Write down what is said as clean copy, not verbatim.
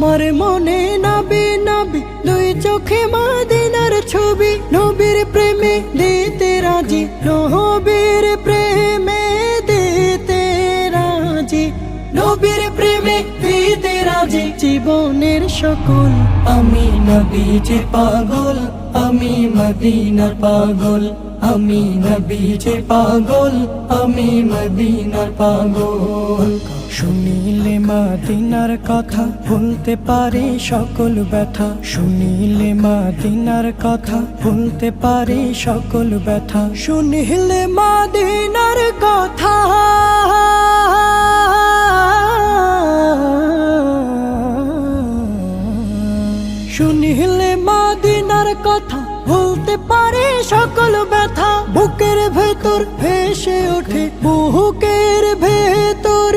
আমার মনে নবী নবী দুই চোখে মদিনার ছবি, নবীর প্রেমে দিতে রাজি, নবীর প্রেমে দিতে রাজি, নবীর প্রেমে দিতে রাজি। জীবনের সকল আমি নবীজির পাগল, আমি মদিনার পাগল, আমি নবীজির পাগল, আমি মদিনার পাগল। শুনিলে মদিনার কথা ভুলতে পারি সকল ব্যথা, শুনিলে মদিনার কথা ভুলতে পারি সকল ব্যথা, শুনিলে মদিনার কথা শুনিলে মদিনার কথা ভুলতে পারি সকল ব্যথা। বুকের ভেতর ভেসে ওঠে, বুকের ভেতর